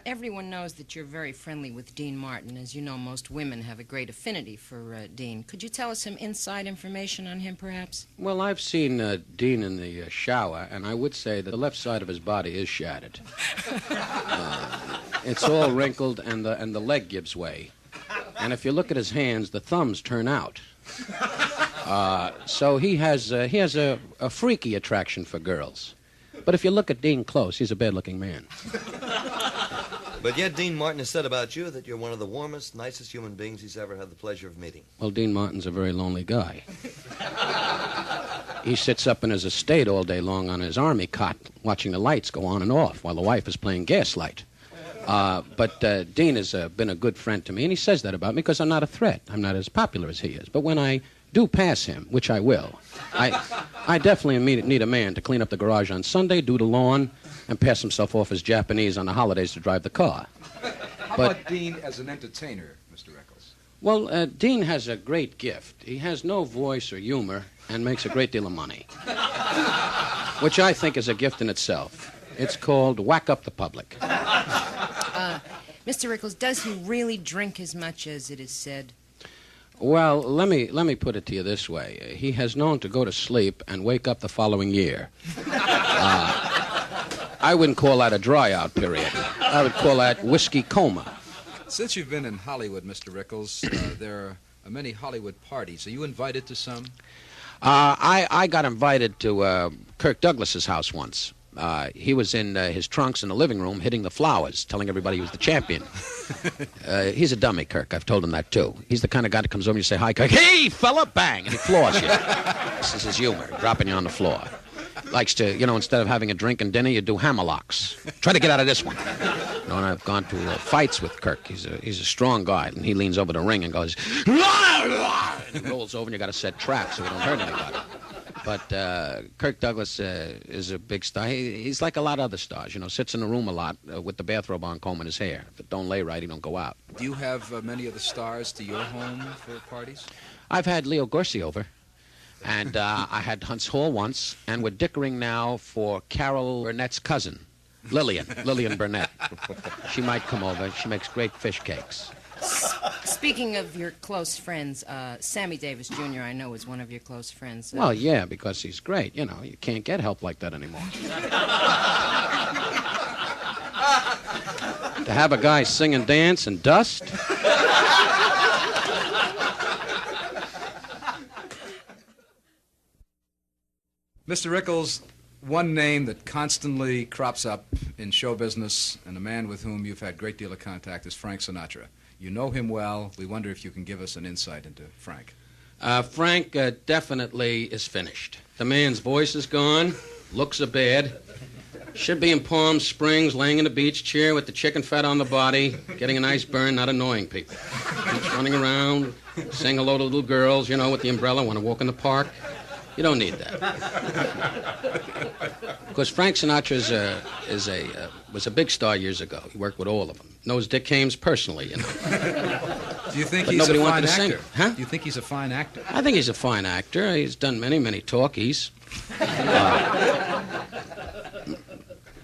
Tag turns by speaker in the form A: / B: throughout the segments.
A: everyone knows that you're very friendly with Dean Martin. As you know, most women have a great affinity for Dean. Could you tell us some inside information on him, perhaps?
B: Well, I've seen Dean in the shower, and I would say that the left side of his body is shattered. It's all wrinkled, and the leg gives way. And if you look at his hands, the thumbs turn out. So he has a freaky attraction for girls. But if you look at Dean close, he's a bad-looking man.
C: But yet Dean Martin has said about you that you're one of the warmest, nicest human beings he's ever had the pleasure of meeting.
B: Well, Dean Martin's a very lonely guy. He sits up in his estate all day long on his army cot, watching the lights go on and off while the wife is playing gaslight. But Dean has been a good friend to me, and he says that about me because I'm not a threat. I'm not as popular as he is. But when I do pass him, which I will, I definitely need a man to clean up the garage on Sunday, do the lawn, and pass himself off as Japanese on the holidays to drive the car.
D: How about Dean as an entertainer, Mr. Rickles?
B: Well, Dean has a great gift. He has no voice or humor and makes a great deal of money, which I think is a gift in itself. It's called whack up the public.
A: Mr. Rickles, does he really drink as much as it is said?
B: Well, let me put it to you this way. He has known to go to sleep and wake up the following year. I wouldn't call that a dry-out period. I would call that whiskey coma.
D: Since you've been in Hollywood, Mr. Rickles, there are many Hollywood parties. Are you invited to some?
B: I got invited to Kirk Douglas's house once. He was in his trunks in the living room hitting the flowers, telling everybody he was the champion. He's a dummy, Kirk. I've told him that, too. He's the kind of guy that comes over and you say, "Hi, Kirk." "Hey, fella," bang, and he floors you. This is his humor, dropping you on the floor. Likes to, instead of having a drink and dinner, you do hammerlocks. Try to get out of this one. And I've gone to fights with Kirk. He's a strong guy, and he leans over the ring and goes, and he rolls over, and you got to set traps so he don't hurt anybody. But Kirk Douglas is a big star. He's like a lot of other stars, sits in the room a lot with the bathrobe on, combing his hair. If it don't lay right, he don't go out.
D: Do you have many of the stars to your home for parties?
B: I've had Leo Gorsi over, and I had Hunts Hall once, and we're dickering now for Carol Burnett's cousin, Lillian Burnett. She might come over. She makes great fish cakes.
A: Speaking of your close friends, Sammy Davis Jr., I know, is one of your close friends.
B: Well, yeah, because he's great. You can't get help like that anymore. To have a guy sing and dance and dust.
D: Mr. Rickles, one name that constantly crops up in show business and a man with whom you've had a great deal of contact is Frank Sinatra. You know him well. We wonder if you can give us an insight into Frank.
B: Frank definitely is finished. The man's voice is gone, looks are bad. Should be in Palm Springs, laying in a beach chair with the chicken fat on the body, getting a nice burn, not annoying people. Keeps running around, saying hello to little girls, with the umbrella, want to walk in the park. You don't need that. Because Frank Sinatra was a big star years ago. He worked with all of them. Knows Dick Haymes personally,
D: Do you think
B: but
D: he's
B: nobody
D: a
B: wanted
D: fine
B: to
D: actor?
B: sing. Huh?
D: Do you think he's a fine actor?
B: I think he's a fine actor. He's done many, many talkies.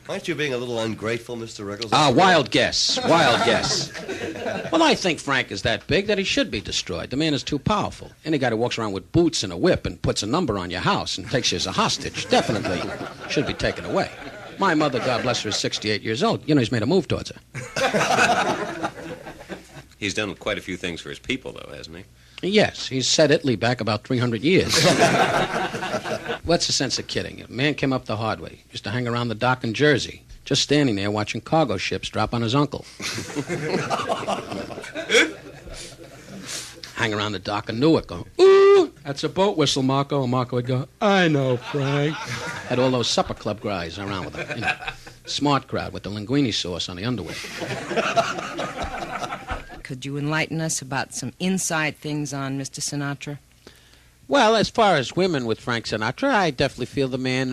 C: Aren't you being a little ungrateful, Mr. Rickles?
B: Wild guess. Well, I think Frank is that big that he should be destroyed. The man is too powerful. Any guy who walks around with boots and a whip and puts a number on your house and takes you as a hostage definitely should be taken away. My mother, God bless her, is 68 years old. He's made a move towards her.
E: He's done quite a few things for his people, though, hasn't he?
B: Yes, he's set Italy back about 300 years. What's the sense of kidding? A man came up the hard way. Used to hang around the dock in Jersey, just standing there watching cargo ships drop on his uncle. Hang around the dock in Newark, go, "Ooh, that's a boat whistle, Marco." And Marco would go, "I know, Frank." Had all those supper club guys around with him. Smart crowd with the linguine sauce on the underwear.
A: Could you enlighten us about some inside things on Mr. Sinatra?
B: Well, as far as women with Frank Sinatra, I definitely feel the man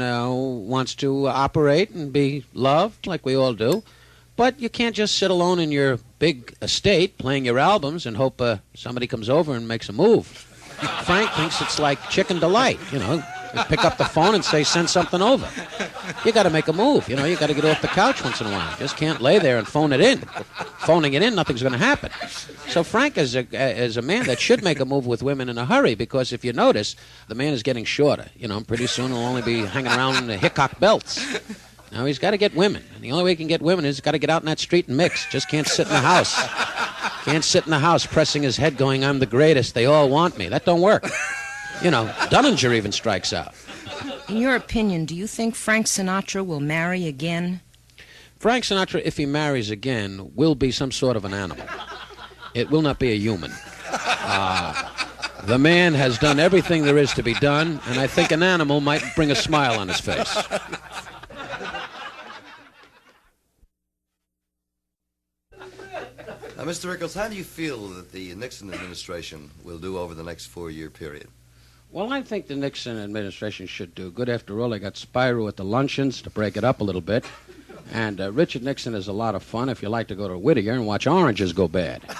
B: wants to operate and be loved, like we all do. But you can't just sit alone in your big estate playing your albums and hope somebody comes over and makes a move. Frank thinks it's like Chicken Delight, pick up the phone and say, send something over. You got to make a move. You know, you got to get off the couch once in a while. You just can't lay there and phone it in. Phoning it in, nothing's going to happen. So Frank is a man that should make a move with women in a hurry, because if you notice, the man is getting shorter. You know, pretty soon he'll only be hanging around in the Hickok belts. Now, he's got to get women. And the only way he can get women is he's got to get out in that street and mix. Just can't sit in the house. Can't sit in the house pressing his head going, I'm the greatest. They all want me. That don't work. You know, Dunninger even strikes out.
A: In your opinion, do you think Frank Sinatra will marry again?
B: Frank Sinatra, if he marries again, will be some sort of an animal. It will not be a human. The man has done everything there is to be done, and I think an animal might bring a smile on his face.
C: Mr. Rickles, how do you feel that the Nixon administration will do over the next 4-year period?
B: Well, I think the Nixon administration should do good. After all, they got Spyro at the luncheons to break it up a little bit. And Richard Nixon is a lot of fun if you like to go to Whittier and watch oranges go bad. But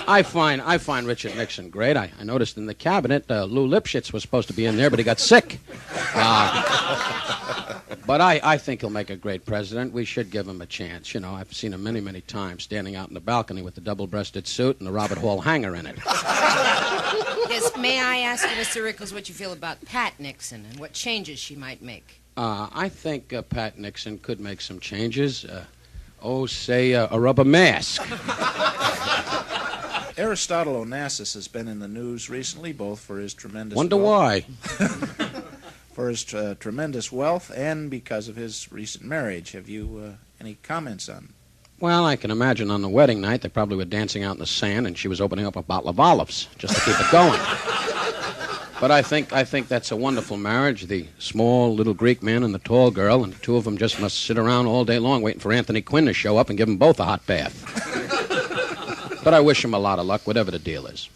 B: I find Richard Nixon great. I noticed in the cabinet Lou Lipschitz was supposed to be in there, but he got sick. But I think he'll make a great president. We should give him a chance. You know, I've seen him many, many times standing out in the balcony with the double-breasted suit and the Robert Hall hanger in it.
A: Yes, may I ask you, Mr. Rickles, what you feel about Pat Nixon and what changes she might make?
B: I think Pat Nixon could make some changes. Say a rubber mask.
F: Aristotle Onassis has been in the news recently, both for his tremendous
B: Wonder
F: wealth,
B: why.
F: for his tremendous wealth and because of his recent marriage. Have you any comments on?
B: Well, I can imagine on the wedding night they probably were dancing out in the sand, and she was opening up a bottle of olives just to keep it going. But I think that's a wonderful marriage. The small little Greek man and the tall girl, and the two of them just must sit around all day long waiting for Anthony Quinn to show up and give them both a hot bath. But I wish them a lot of luck, whatever the deal is.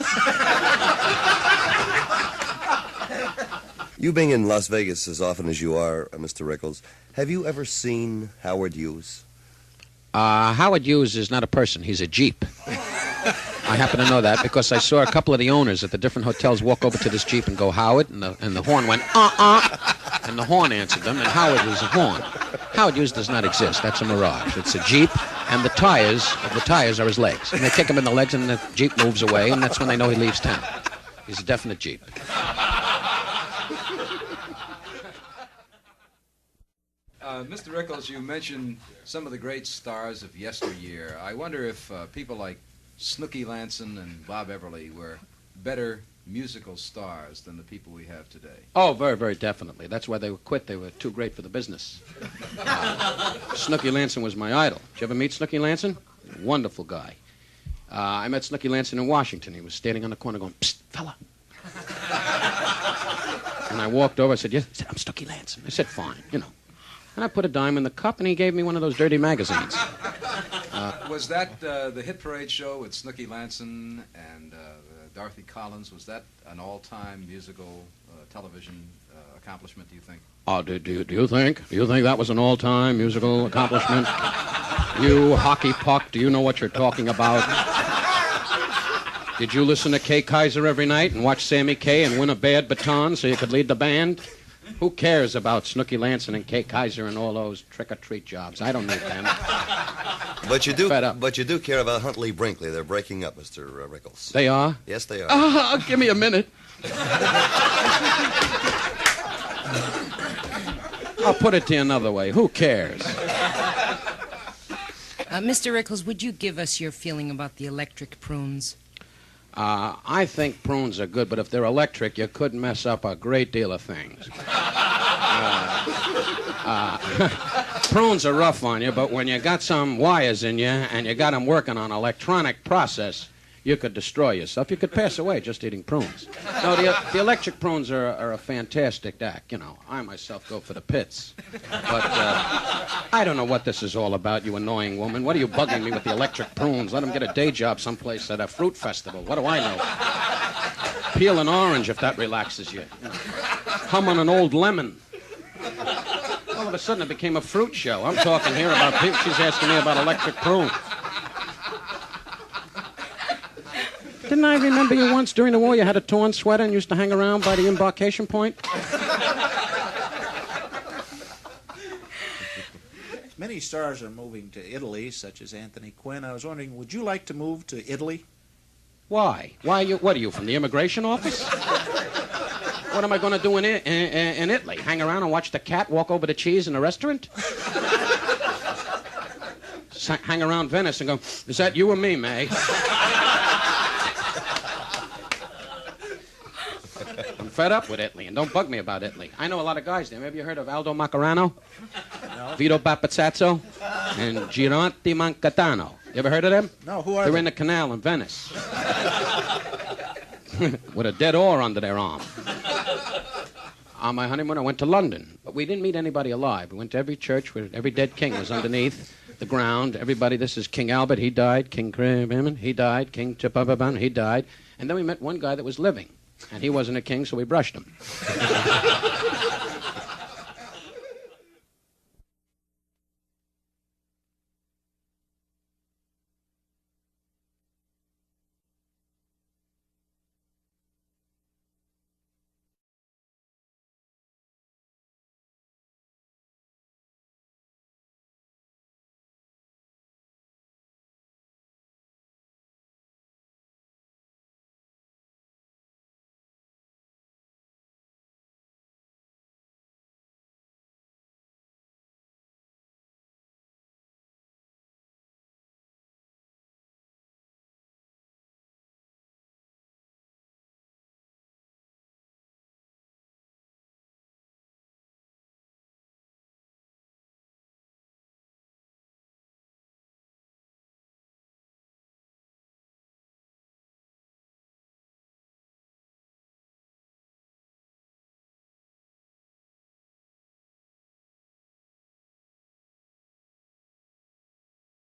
C: You being in Las Vegas as often as you are, Mr. Rickles, have you ever seen Howard Hughes?
B: Howard Hughes is not a person. He's a Jeep. I happen to know that because I saw a couple of the owners at the different hotels walk over to this Jeep and go, Howard, and the horn went, and the horn answered them, and Howard was a horn. Howard Hughes does not exist. That's a mirage. It's a Jeep, and the tires are his legs. And they kick him in the legs, and the Jeep moves away, and that's when they know he leaves town. He's a definite Jeep.
D: Mr. Rickles, you mentioned some of the great stars of yesteryear. I wonder if people like Snooky Lanson and Bob Everly were better musical stars than the people we have today.
B: Oh, very, very definitely. That's why they were quit. They were too great for the business. Snooky Lanson was my idol. Did you ever meet Snooky Lanson? Wonderful guy. I met Snooky Lanson in Washington. He was standing on the corner going, Psst, fella. And I walked over. I said, yes? He said, I'm Snooky Lanson. I said, fine, you know. And I put a dime in the cup, and he gave me one of those dirty magazines.
D: Was that the Hit Parade show with Snooky Lanson and Dorothy Collins? Was that an all-time musical television accomplishment, do you think?
B: Oh, do you think? Do you think that was an all-time musical accomplishment? You hockey puck, do you know what you're talking about? Did you listen to Kay Kaiser every night and watch Sammy Kay and win a bad baton so you could lead the band? Who cares about Snooky Lanson and Kay Kaiser and all those trick-or-treat jobs? I don't need them.
C: But you do care about Huntley Brinkley. They're breaking up, Mr. Rickles.
B: They are?
C: Yes, they are.
B: Give me a minute. I'll put it to you another way. Who cares?
A: Mr. Rickles, would you give us your feeling about the electric prunes?
B: I think prunes are good, but if they're electric, you could mess up a great deal of things. Prunes are rough on you, but when you got some wires in you and you got them working on an electronic process, you could destroy yourself. You could pass away just eating prunes. No, the electric prunes are a fantastic act. You know, I myself go for the pits. But I don't know what this is all about, you annoying woman. What are you bugging me with the electric prunes? Let them get a day job someplace at a fruit festival. What do I know? Peel an orange if that relaxes you. Hum on an old lemon. All of a sudden it became a fruit show. I'm talking here about people. She's asking me about electric prunes. Didn't I remember you once during the war you had a torn sweater and used to hang around by the embarkation point?
F: Many stars are moving to Italy, such as Anthony Quinn. I was wondering, would you like to move to Italy?
B: Why? What are you, from the immigration office? What am I going to do in Italy? Hang around and watch the cat walk over the cheese in a restaurant? Hang around Venice and go, is that you or me, May? I'm fed up with Italy, and don't bug me about Italy. I know a lot of guys there. Have you heard of Aldo Macarano? No. Vito Bapazzazzo? And Gironti Mancatano. You ever heard of them?
F: No, who are
B: They're
F: they?
B: in the canal in Venice. With a dead oar under their arm. On my honeymoon, I went to London, but we didn't meet anybody alive. We went to every church where every dead king was underneath the ground. Everybody, this is King Albert, he died. King Craven, he died. King Chipababan, he died. And then we met one guy that was living. And he wasn't a king, so we brushed him.